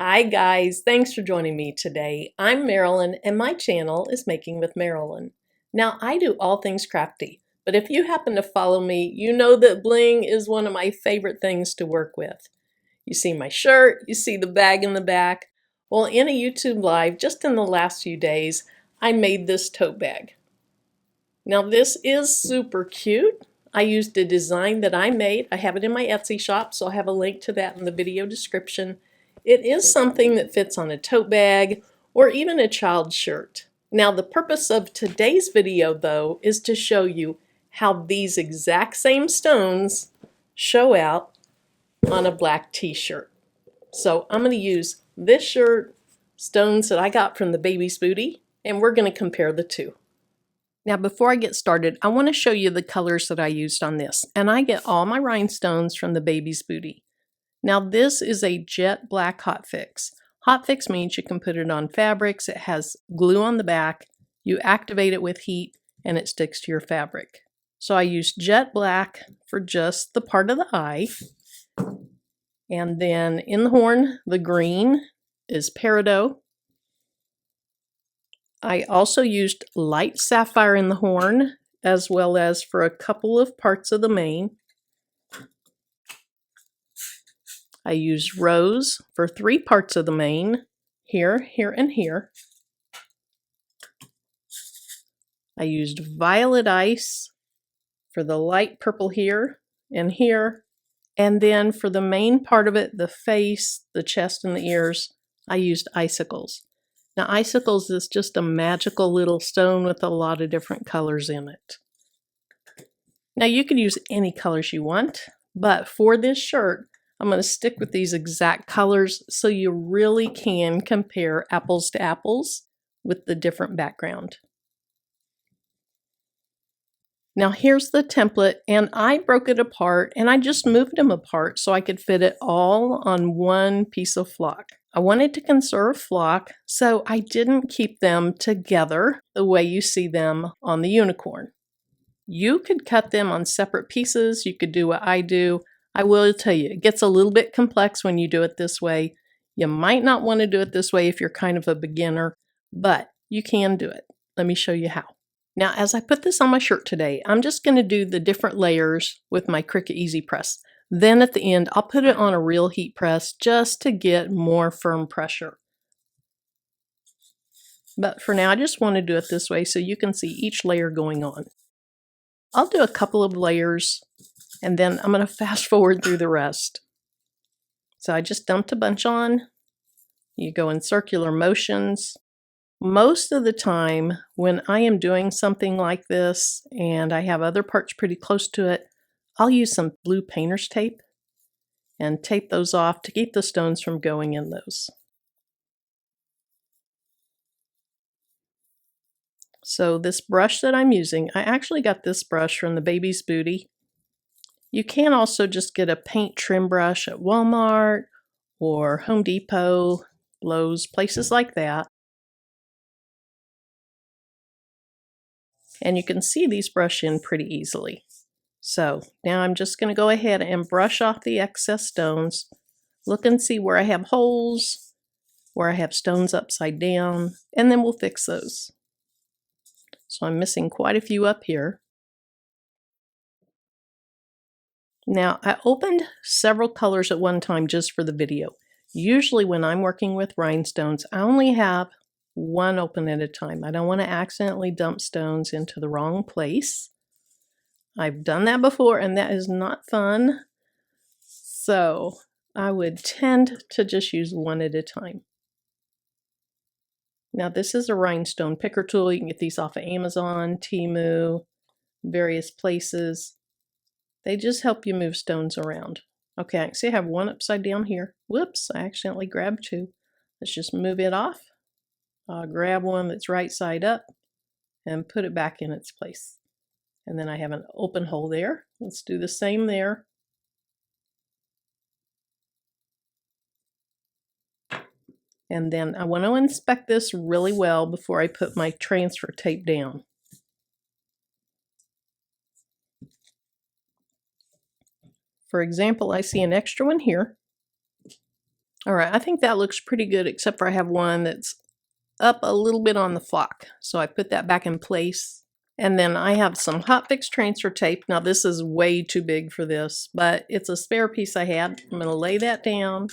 Hi guys, thanks for joining me today. I'm Marilyn and my channel is Making with Marilyn. Now I do all things crafty, but if you happen to follow me, you know that bling is one of my favorite things to work with. You see my shirt, you see the bag in the back. Well, in a YouTube live just in the last few days, I made this tote bag. Now this is super cute. I used a design that I made. I have it in my Etsy shop, so I'll have a link to that in the video description. It is something that fits on a tote bag or even a child's shirt. Now the purpose of today's video though is to show you how these exact same stones show out on a black t-shirt. So I'm going to use this shirt, stones that I got from the baby's booty, and we're going to compare the two. Now before I get started, I want to show you the colors that I used on this. And I get all my rhinestones from the baby's booty. Now this is a jet black hot fix. Hot fix means you can put it on fabrics. It has glue on the back. You activate it with heat and it sticks to your fabric. So I used jet black for just the part of the eye. And then in the horn, the green is peridot. I also used light sapphire in the horn, as well as for a couple of parts of the mane. I used rose for 3 parts of the mane, here, here, and here. I used violet ice for the light purple here and here. And then for the main part of it, the face, the chest, and the ears, I used icicles. Now icicles is just a magical little stone with a lot of different colors in it. Now you can use any colors you want, but for this shirt, I'm going to stick with these exact colors so you really can compare apples to apples with the different background. Now here's the template, and I broke it apart and I just moved them apart so I could fit it all on one piece of flock. I wanted to conserve flock, so I didn't keep them together the way you see them on the unicorn. You could cut them on separate pieces. You could do what I do. I will tell you, it gets a little bit complex when you do it this way. You might not want to do it this way if you're kind of a beginner, but you can do it. Let me show you how. Now, as I put this on my shirt today, I'm just going to do the different layers with my Cricut Easy Press. Then at the end, I'll put it on a real heat press just to get more firm pressure. But for now, I just want to do it this way so you can see each layer going on. I'll do a couple of layers and then I'm going to fast forward through the rest. So I just dumped a bunch on. You go in circular motions. Most of the time when I am doing something like this and I have other parts pretty close to it, I'll use some blue painter's tape and tape those off to keep the stones from going in those. So this brush that I'm using, I actually got this brush from the baby's booty. You can also just get a paint trim brush at Walmart or Home Depot, Lowe's, places like that. And you can see these brush in pretty easily. So now I'm just going to go ahead and brush off the excess stones. Look and see where I have holes, where I have stones upside down, and then we'll fix those. So I'm missing quite a few up here. Now I opened several colors at one time just for the video. Usually when I'm working with rhinestones, I only have one open at a time. I don't want to accidentally dump stones into the wrong place. I've done that before and that is not fun. So I would tend to just use one at a time. Now this is a rhinestone picker tool. You can get these off of Amazon, Temu, various places. They just help you move stones around. Okay, I can see I have one upside down here. Whoops, I accidentally grabbed two. Let's just move it off. I'll grab one that's right side up and put it back in its place. And then I have an open hole there. Let's do the same there. And then I want to inspect this really well before I put my transfer tape down. For example, I see an extra one here. All right, I think that looks pretty good, except for I have one that's up a little bit on the flock. So I put that back in place. And then I have some Hot Fix transfer tape. Now this is way too big for this, but it's a spare piece I had. I'm going to lay that down.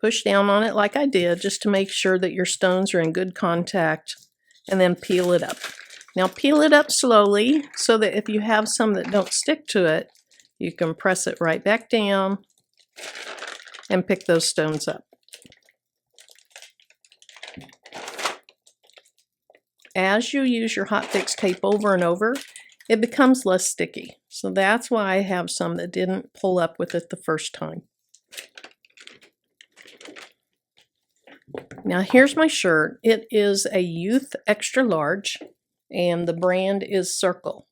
Push down on it like I did, just to make sure that your stones are in good contact, and then peel it up. Now peel it up slowly so that if you have some that don't stick to it, you can press it right back down and pick those stones up. As you use your Hot Fix tape over and over, it becomes less sticky. So that's why I have some that didn't pull up with it the first time. Now here's my shirt. It is a youth extra large, and the brand is Circle.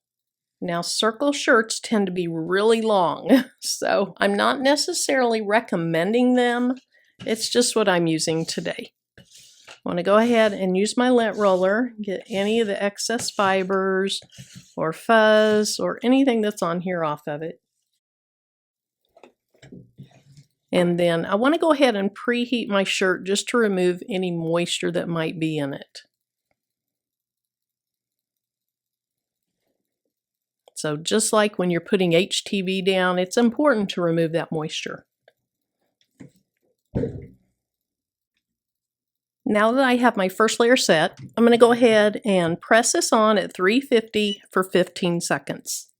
Now Circle shirts tend to be really long, so I'm not necessarily recommending them. It's just what I'm using today. I want to go ahead and use my lint roller, get any of the excess fibers or fuzz or anything that's on here off of it. And then I want to go ahead and preheat my shirt just to remove any moisture that might be in it. So just like when you're putting HTV down, it's important to remove that moisture. Now that I have my first layer set, I'm going to go ahead and press this on at 350 for 15 seconds.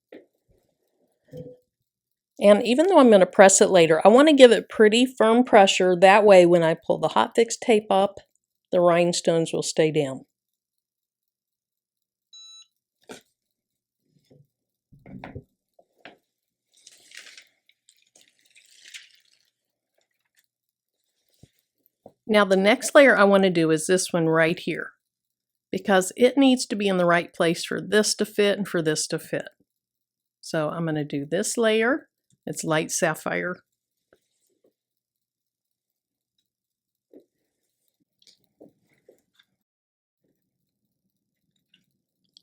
And even though I'm going to press it later, I want to give it pretty firm pressure. That way when I pull the Hot Fix tape up, the rhinestones will stay down. Now the next layer I want to do is this one right here, because it needs to be in the right place for this to fit and for this to fit. So I'm going to do this layer. It's light sapphire.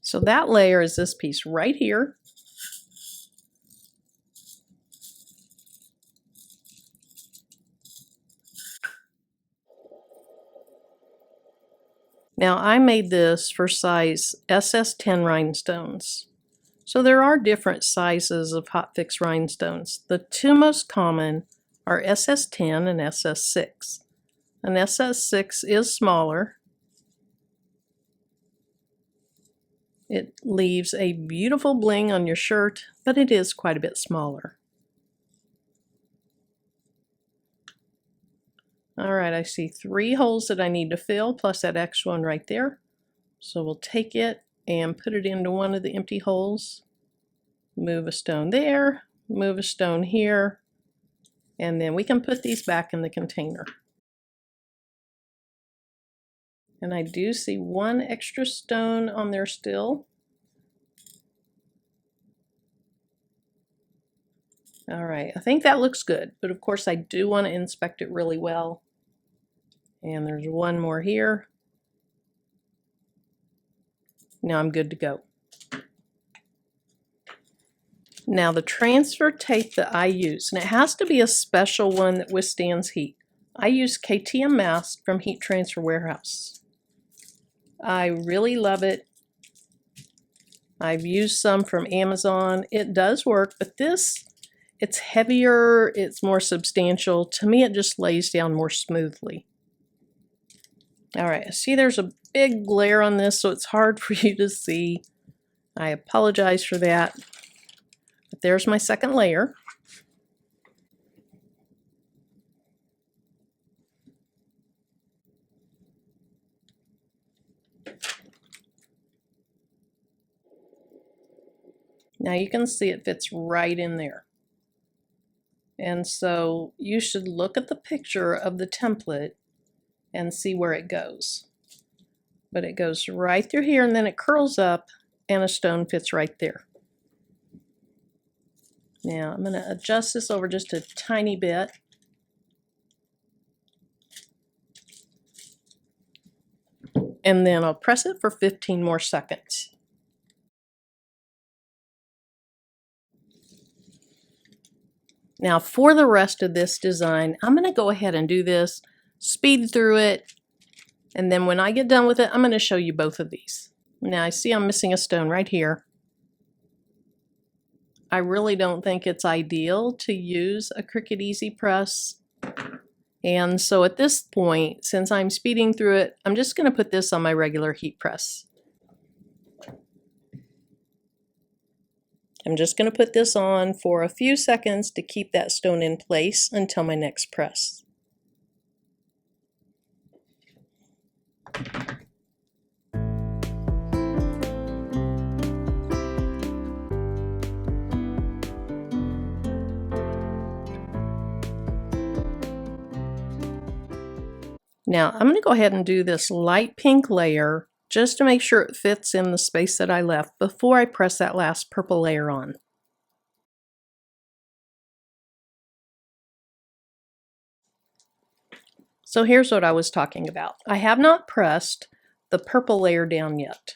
So that layer is this piece right here. Now I made this for size SS10 rhinestones. So there are different sizes of Hot Fix rhinestones. The two most common are SS10 and SS6. An SS6 is smaller. It leaves a beautiful bling on your shirt, but it is quite a bit smaller. All right, I see 3 holes that I need to fill, plus that extra one right there. So we'll take it and put it into one of the empty holes. Move a stone there, move a stone here, and then we can put these back in the container. And I do see 1 extra stone on there still. All right, I think that looks good, but of course I do want to inspect it really well. And there's 1 more here. Now I'm good to go. Now the transfer tape that I use, and it has to be a special one that withstands heat. I use KTM Mask from Heat Transfer Warehouse. I really love it. I've used some from Amazon. It does work, but this, it's heavier, it's more substantial. To me, it just lays down more smoothly. All right, I see there's a big glare on this, so it's hard for you to see. I apologize for that. But there's my second layer. Now you can see it fits right in there. And so you should look at the picture of the template and see where it goes. But it goes right through here, and then it curls up and a stone fits right there. Now I'm going to adjust this over just a tiny bit. And then I'll press it for 15 more seconds. Now for the rest of this design, I'm going to go ahead and do this, speed through it, and then when I get done with it, I'm going to show you both of these. Now I see I'm missing a stone right here. I really don't think it's ideal to use a Cricut Easy Press. And so at this point, since I'm speeding through it, I'm just going to put this on my regular heat press. I'm just going to put this on for a few seconds to keep that stone in place until my next press. Now I'm going to go ahead and do this light pink layer just to make sure it fits in the space that I left before I press that last purple layer on. So here's what I was talking about. I have not pressed the purple layer down yet.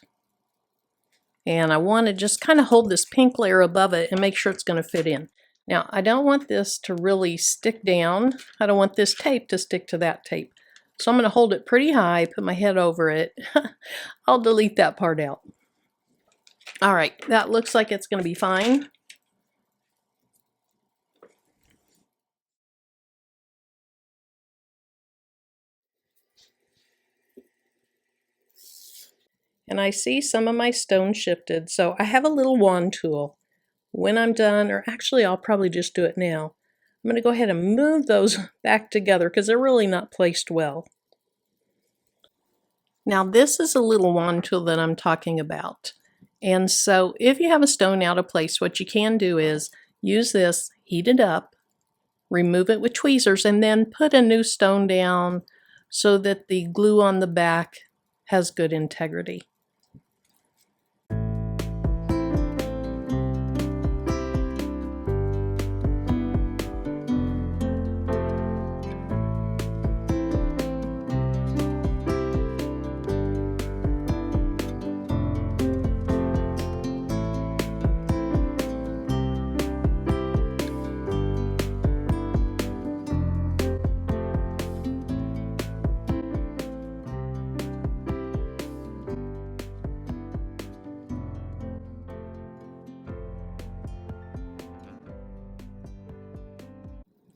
And I want to just kind of hold this pink layer above it and make sure it's going to fit in. Now I don't want this to really stick down. I don't want this tape to stick to that tape. So I'm going to hold it pretty high, put my head over it. I'll delete that part out. All right, that looks like it's going to be fine. And I see some of my stone shifted, so I have a little wand tool. When I'm done, or actually I'll probably just do it now, I'm going to go ahead and move those back together because they're really not placed well. Now this is a little wand tool that I'm talking about. And so if you have a stone out of place, what you can do is use this, heat it up, remove it with tweezers, and then put a new stone down so that the glue on the back has good integrity.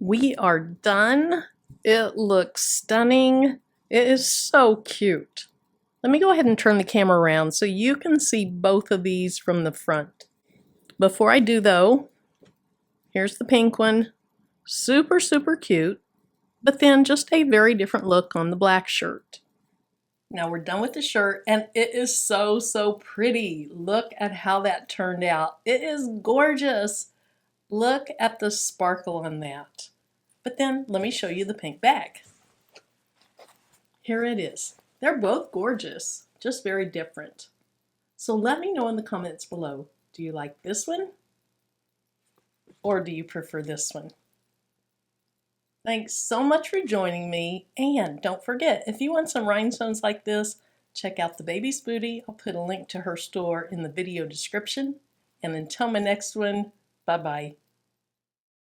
We are done. It looks stunning. It is so cute. Let me go ahead and turn the camera around so you can see both of these from the front. Before I do though, here's the pink one. Super, super cute, but then just a very different look on the black shirt. Now we're done with the shirt and it is so, so pretty. Look at how that turned out. It is gorgeous. Look at the sparkle on that. But then let me show you the pink bag. Here it is. They're both gorgeous, just very different. So let me know in the comments below, do you like this one or do you prefer this one? Thanks so much for joining me, and don't forget, if you want some rhinestones like this, check out the baby's booty. I'll put a link to her store in the video description. And until my next one, bye-bye.